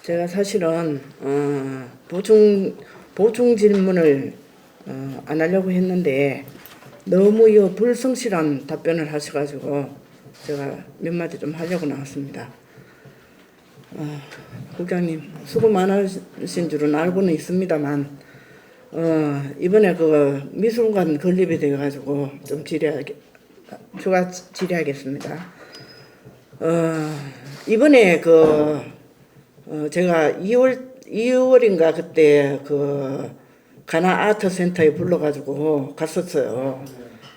제가 사실은 보충 질문을 안 하려고 했는데 너무 이 불성실한 답변을 하셔가지고 제가 몇 마디 좀 하려고 나왔습니다. 국장님 수고 많으신 줄은 알고는 있습니다만 이번에 그 미술관 건립이 되어가지고 좀 추가 질의하겠습니다. 이번에 제가 2월인가 그때 그 가나 아트 센터에 불러가지고 갔었어요.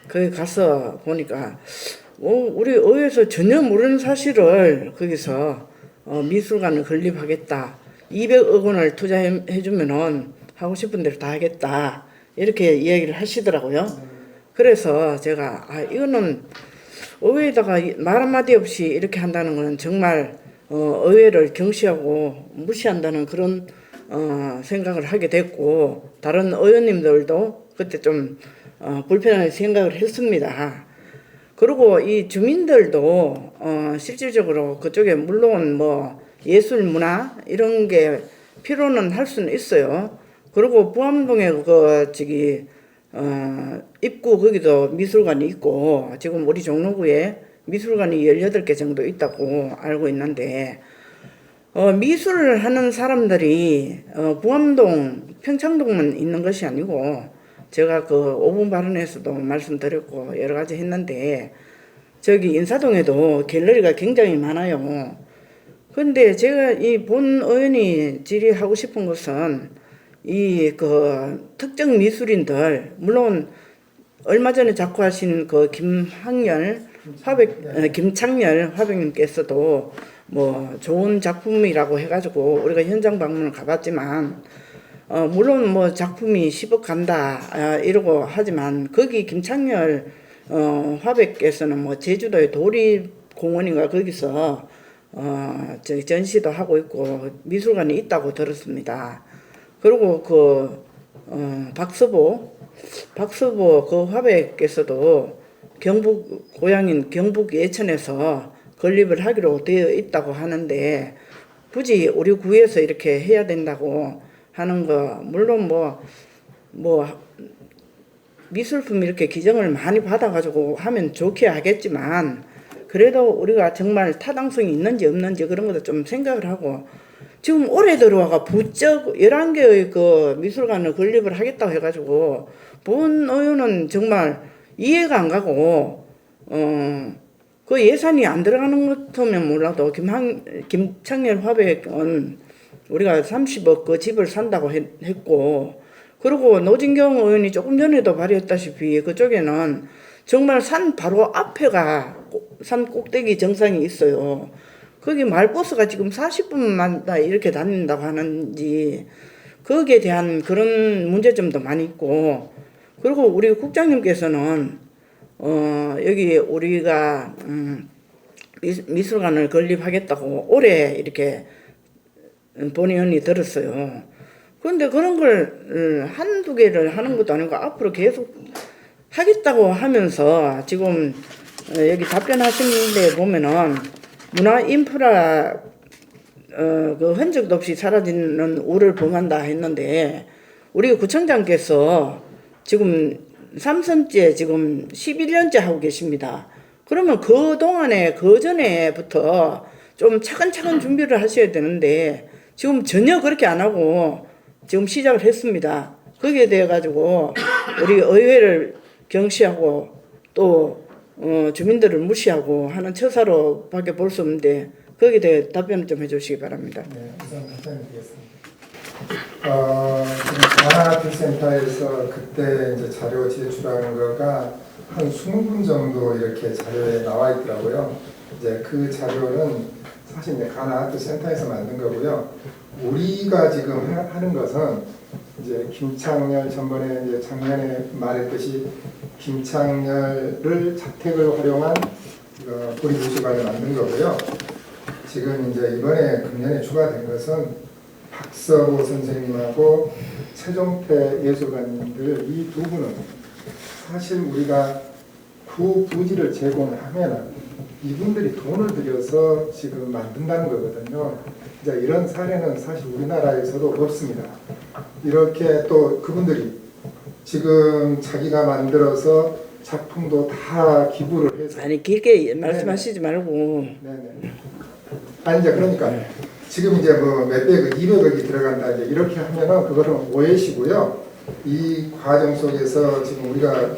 거기 가서 보니까 우리 의회에서 전혀 모르는 사실을 거기서 미술관을 건립하겠다. 200억 원을 투자해주면은 하고 싶은 대로 다 하겠다. 이렇게 이야기를 하시더라고요. 그래서 제가 이거는 의회에다가 말 한마디 없이 이렇게 한다는 것은 정말 의회를 경시하고 무시한다는 그런 생각을 하게 됐고, 다른 의원님들도 그때 좀 불편하게 생각을 했습니다. 그리고 이 주민들도 실질적으로 그쪽에 물론 뭐 예술 문화 이런 게 필요는 할 수는 있어요. 그리고 부암동에 입구 거기도 미술관이 있고, 지금 우리 종로구에 미술관이 18개 정도 있다고 알고 있는데, 미술을 하는 사람들이 부암동, 평창동만 있는 것이 아니고, 제가 그 5분 발언에서도 말씀드렸고 여러 가지 했는데, 저기 인사동에도 갤러리가 굉장히 많아요. 근데 제가 이 본 의원이 질의하고 싶은 것은 이 특정 미술인들, 물론 얼마 전에 자꾸 하신 김창렬 화백님께서도 뭐 좋은 작품이라고 해가지고 우리가 현장 방문을 가봤지만, 물론 뭐 작품이 10억 간다 이러고 하지만, 거기 김창렬 화백께서는 뭐 제주도의 도립공원인가 거기서 전시도 하고 있고 미술관이 있다고 들었습니다. 그리고 박서보 그 화백께서도 고향인 경북 예천에서 건립을 하기로 되어 있다고 하는데, 굳이 우리 구에서 이렇게 해야 된다고 하는 거, 물론 뭐 미술품 이렇게 기증을 많이 받아가지고 하면 좋게 하겠지만, 그래도 우리가 정말 타당성이 있는지 없는지 그런 것도 좀 생각을 하고, 지금 올해 들어와가 부쩍 11개의 그 미술관을 건립을 하겠다고 해가지고 본 의원은 정말 이해가 안 가고, 그 예산이 안 들어가는 것 같으면 몰라도 김창렬 화백은 우리가 30억 그 집을 산다고 했고, 그리고 노진경 의원이 조금 전에도 발의했다시피 그쪽에는 정말 산 바로 앞에가 산 꼭대기 정상이 있어요. 거기 말버스가 지금 40분마다 이렇게 다닌다고 하는지, 거기에 대한 그런 문제점도 많이 있고, 그리고 우리 국장님께서는 여기 우리가 미술관을 건립하겠다고 올해 이렇게 본의원이 들었어요. 그런데 그런 걸 한두 개를 하는 것도 아니고 앞으로 계속 하겠다고 하면서, 지금 여기 답변하신 데 보면은 문화 인프라 그 흔적도 없이 사라지는 우를 범한다 했는데, 우리 구청장께서 지금 3선째 지금 11년째 하고 계십니다. 그러면 그 전에부터 좀 차근차근 준비를 하셔야 되는데, 지금 전혀 그렇게 안 하고 지금 시작을 했습니다. 거기에 대해 가지고 우리 의회를 경시하고 또 주민들을 무시하고 하는 처사로밖에 볼 수 없는데, 거기에 대해 답변을 좀 해주시기 바랍니다. 네, 우선 답변드리겠습니다. 지금 가나아트센터에서 그때 이제 자료 제출한 거가 한 20분 정도 이렇게 자료에 나와 있더라고요. 이제 그 자료는 사실 이제 가나아트센터에서 만든 거고요. 우리가 지금 하는 것은 이제 김창렬, 전번에 이제 작년에 말했듯이 김창렬을 자택을 활용한 도립미술관을 만든 거고요. 지금 이제 이번에 금년에 추가된 것은 박서보 선생님하고 최종태 예술가님들 이 두 분은 사실 우리가 그 부지를 제공을 하면은 이분들이 돈을 들여서 지금 만든다는 거거든요. 이제 이런 사례는 사실 우리나라에서도 없습니다. 이렇게 또 그분들이 지금 자기가 만들어서 작품도 다 기부를 해서 아니 길게 말씀하시지 말고 네네. 아니 이제 그러니까 지금 이제 뭐 몇백억, 200억이 들어간다 이제 이렇게 하면은 그거는 오해시고요. 이 과정 속에서 지금 우리가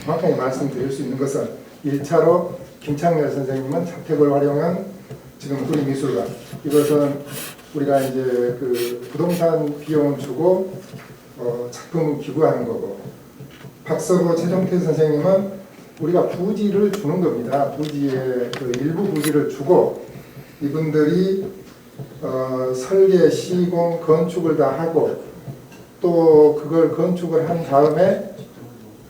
정확하게 말씀드릴 수 있는 것은 1차로 김창렬 선생님은 자택을 활용한 지금 구리미술관, 이것은 우리가 이제 그 부동산 비용을 주고 작품을 기부하는 거고, 박서보 최종태 선생님은 우리가 부지를 주는 겁니다. 부지의 그 일부 부지를 주고 이분들이 설계, 시공, 건축을 다 하고 또 그걸 건축을 한 다음에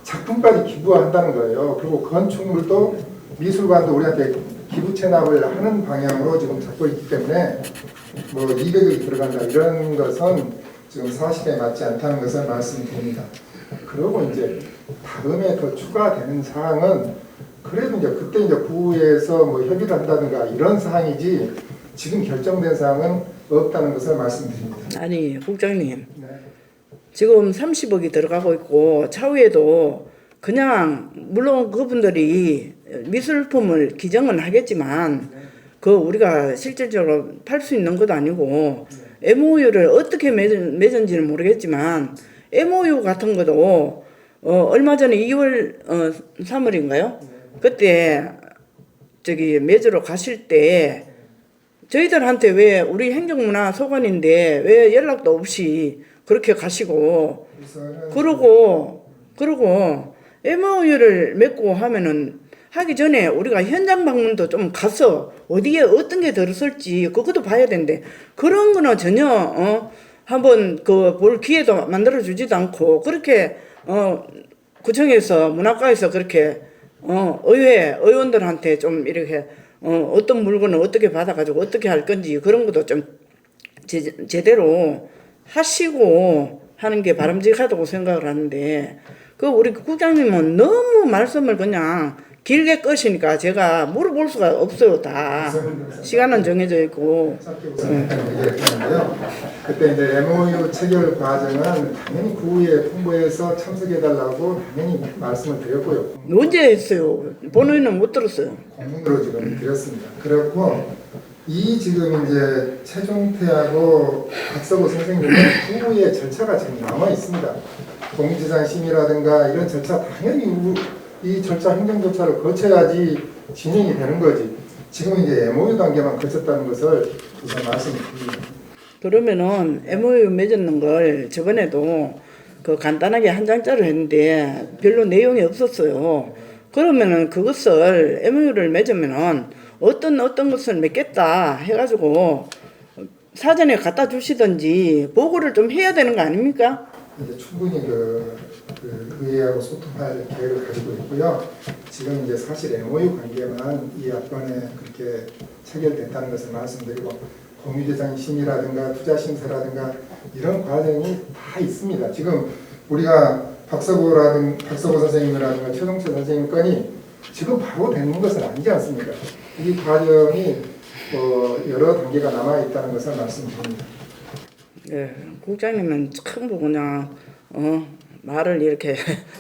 작품까지 기부한다는 거예요. 그리고 건축물도 미술관도 우리한테 기부 체납을 하는 방향으로 지금 잡고 있기 때문에 뭐 200억이 들어간다 이런 것은 지금 사실에 맞지 않다는 것을 말씀드립니다. 그리고 이제 다음에 더 추가되는 사항은 그래도 이제 그때 이제 구에서 뭐 협의를 한다든가 이런 사항이지 지금 결정된 사항은 없다는 것을 말씀드립니다. 아니 국장님 네. 지금 30억이 들어가고 있고 차후에도 그냥 물론 그분들이 미술품을 기증은 하겠지만 그 우리가 실질적으로 팔 수 있는 것도 아니고 MOU를 어떻게 맺은지는 모르겠지만 MOU 같은 것도 얼마 전에 2월 3월인가요? 그때 저기 맺으러 가실 때 저희들한테 왜 우리 행정문화 소관인데 왜 연락도 없이 그렇게 가시고 그러고 MOU를 맺고 하면은 하기 전에 우리가 현장 방문도 좀 가서 어디에 어떤 게 들었을지 그것도 봐야 되는데 그런 거는 전혀 한번 그 볼 기회도 만들어 주지도 않고 그렇게 구청에서 문학과에서 그렇게 의회 의원들한테 좀 이렇게 어떤 물건을 어떻게 받아가지고 어떻게 할 건지 그런 것도 좀 제대로 하시고 하는 게 바람직하다고 생각을 하는데 그 우리 국장님은 너무 말씀을 그냥 길게 끄시니까 제가 물어볼 수가 없어요. 다 시간은 정해져 있고. 그때 이제 MOU 체결 과정은 당연히 구에 통보해서 참석해달라고 당연히 말씀을 드렸고요. 언제 했어요? 본인은 못 들었어요. 공문으로 지금 드렸습니다. 그렇고 이 지금 이제 최종태하고 박서보 선생님은 구의 절차가 지금 남아 있습니다. 공지장 심의라든가 이런 절차 당연히 이 절차 행정 절차를 거쳐야지 진행이 되는 거지. 지금 이제 MOU 단계만 거쳤다는 것을 우선 말씀드립니다. 그러면은 MOU 맺었는 걸 저번에도 그 간단하게 한 장짜리 했는데 별로 내용이 없었어요. 그러면은 그것을 MOU를 맺으면은 어떤 것을 맺겠다 해가지고 사전에 갖다 주시든지 보고를 좀 해야 되는 거 아닙니까? 이제 충분히 그 의회하고 소통할 계획을 가지고 있고요. 지금 이제 사실 MOU 관계만 이 앞번에 그렇게 체결됐다는 것을 말씀드리고 공유재정 심의라든가 투자 심사라든가 이런 과정이 다 있습니다. 지금 우리가 박서보 선생님이라든가 최동철 선생님 건이 지금 바로 되는 것은 아니지 않습니까? 이 과정이 여러 단계가 남아 있다는 것을 말씀드립니다. 예, 국장님은 전부 그냥 말을 이렇게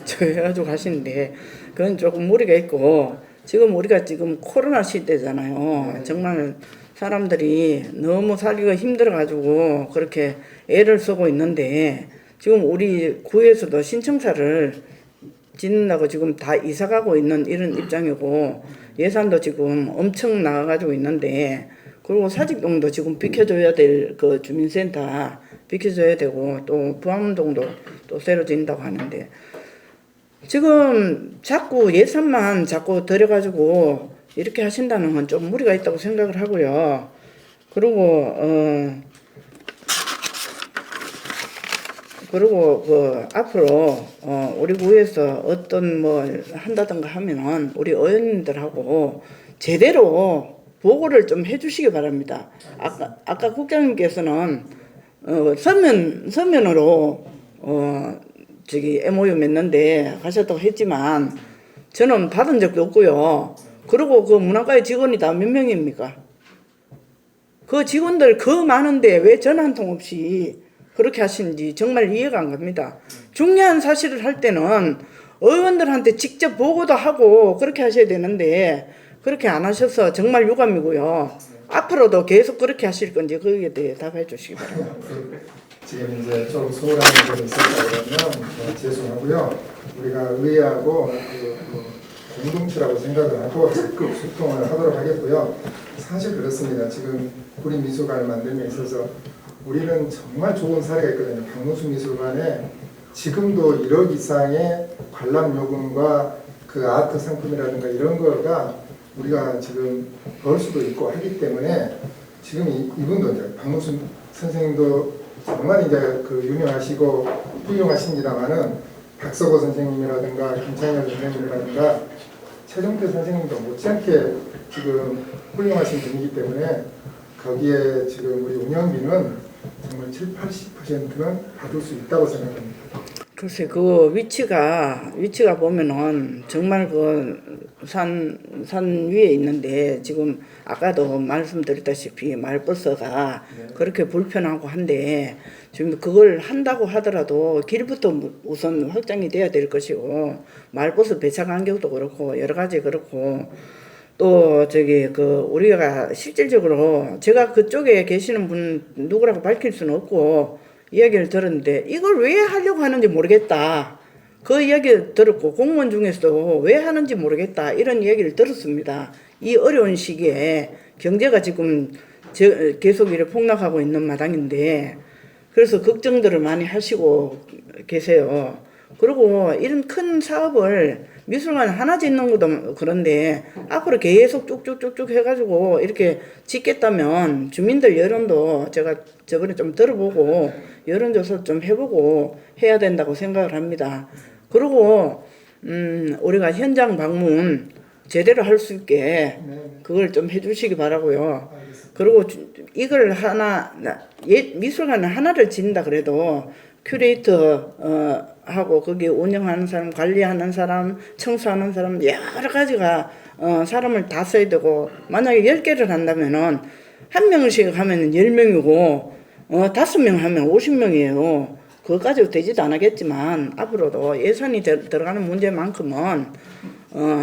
저 해가지고 하시는데 그건 조금 무리가 있고 지금 우리가 지금 코로나 시대잖아요. 정말 사람들이 너무 살기가 힘들어가지고 그렇게 애를 쓰고 있는데 지금 우리 구에서도 신청사를 짓는다고 지금 다 이사가고 있는 이런 입장이고 예산도 지금 엄청 나가가지고 있는데 그리고 사직동도 지금 비켜줘야 될 그 주민센터 비켜줘야 되고 또 부암동도 또 새로 짓는다고 하는데 지금 자꾸 예산만 자꾸 들여가지고 이렇게 하신다는 건 좀 무리가 있다고 생각을 하고요. 그리고 그 앞으로 우리 구에서 어떤 뭐 한다든가 하면은 우리 의원님들하고 제대로 보고를 좀 해주시기 바랍니다. 아까 국장님께서는 서면으로 저기 MOU 맺는데 하셨다고 했지만 저는 받은 적도 없고요. 그리고 그 문학과의 직원이 다 몇 명입니까? 그 직원들 그 많은데 왜 전화 한 통 없이 그렇게 하시는지 정말 이해가 안 갑니다. 중요한 사실을 할 때는 의원들한테 직접 보고도 하고 그렇게 하셔야 되는데 그렇게 안 하셔서 정말 유감이고요. 앞으로도 계속 그렇게 하실 건지 거기에 대해 답해 주시기 바랍니다. 지금 이제 좀 소홀한 점이 있었다 그러면 죄송하고요. 우리가 의회하고 공동체라고 생각을 하고 적극 소통을 하도록 하겠고요. 사실 그렇습니다. 지금 우리 미술관을 만들면 있어서 우리는 정말 좋은 사례가 있거든요. 박문수 미술관에 지금도 1억 이상의 관람 요금과 그 아트 상품이라든가 이런 거가 우리가 지금 넣을 수도 있고 하기 때문에 지금 이분도 이제 박문수 선생님도 정말 이제 그 유명하시고 훌륭하십니다만은 박서고 선생님이라든가 김창현 선생님이라든가 최종태 선생님도 못지않게 지금 훌륭하신 분이기 때문에 거기에 지금 우리 운영비는 정말 70~80%는 받을 수 있다고 생각합니다. 글쎄 그 위치가 보면은 정말 그 산 위에 있는데 지금 아까도 말씀드렸다시피 마을버스가 그렇게 불편하고 한데 지금 그걸 한다고 하더라도 길부터 우선 확장이 돼야 될 것이고 마을버스 배차 간격도 그렇고 여러 가지 그렇고 또 저기 그 우리가 실질적으로 제가 그쪽에 계시는 분 누구라고 밝힐 수는 없고 이야기를 들었는데 이걸 왜 하려고 하는지 모르겠다. 그 이야기를 들었고 공무원 중에서도 왜 하는지 모르겠다. 이런 이야기를 들었습니다. 이 어려운 시기에 경제가 지금 계속 이렇게 폭락하고 있는 마당인데 그래서 걱정들을 많이 하시고 계세요. 그리고 이런 큰 사업을 미술관 하나 짓는 것도 그런데 앞으로 계속 쭉쭉쭉쭉 해가지고 이렇게 짓겠다면 주민들 여론도 제가 저번에 좀 들어보고 여론조사 좀 해보고 해야 된다고 생각을 합니다. 그리고 우리가 현장 방문 제대로 할 수 있게 그걸 좀 해주시기 바라고요. 그리고 이걸 미술관을 하나를 짓는다 그래도 큐레이터 하고 거기 운영하는 사람, 관리하는 사람, 청소하는 사람 여러 가지가 사람을 다 써야 되고 만약에 10개를 한다면은 한 명씩 하면은 10명이고 5명 하면 50명이에요. 그것까지 되지도 않겠지만 앞으로도 예산이 들어가는 문제만큼은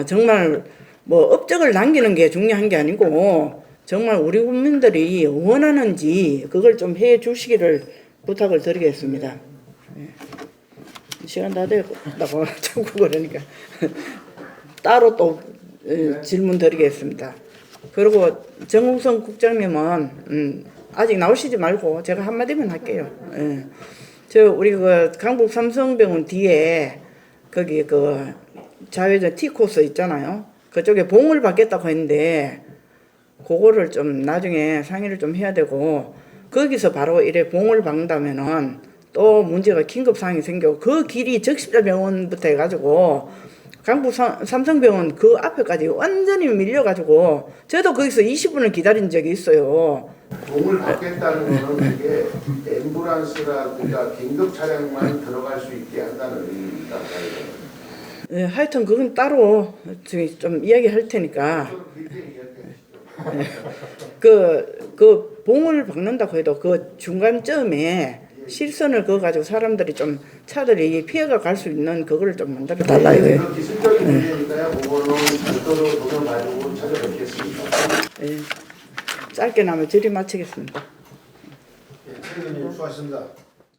정말 뭐 업적을 남기는 게 중요한 게 아니고 정말 우리 국민들이 원하는지 그걸 좀 해 주시기를 부탁을 드리겠습니다. 시간 다 됐다고 자꾸 그러니까 따로 또 질문 드리겠습니다. 그리고 정웅성 국장님은 아직 나오시지 말고 제가 한마디만 할게요. 저 우리 그 강북 삼성병원 뒤에 거기 그 자회전 T코스 있잖아요. 그쪽에 봉을 받겠다고 했는데 그거를 좀 나중에 상의를 좀 해야 되고 거기서 바로 이래 봉을 박는다면은 또 문제가 긴급 상황이 생겨 그 길이 적십자병원부터 해가지고 강북 삼성병원 그 앞에까지 완전히 밀려가지고 저도 거기서 20분을 기다린 적이 있어요. 봉을 받겠다는 거는 그게 앰뷸런스라든가 긴급 차량만 들어갈 수 있게 한다는 의미입니다. 예, 하여튼 그건 따로 저기 좀 이야기할 테니까. 그 봉을 박는다고 해도 그 중간점에 실선을 그어가지고 사람들이 좀 차들이 피해가 갈 수 있는 그거를 좀 만들어 달라 이거예요. 그 기술적인 문제니까요. 그거는 별도로 돈을 가지고 찾아뵙겠습니다. 예, 짧게 나면 질의 마치겠습니다. 예, 최근님 수고하셨습니다.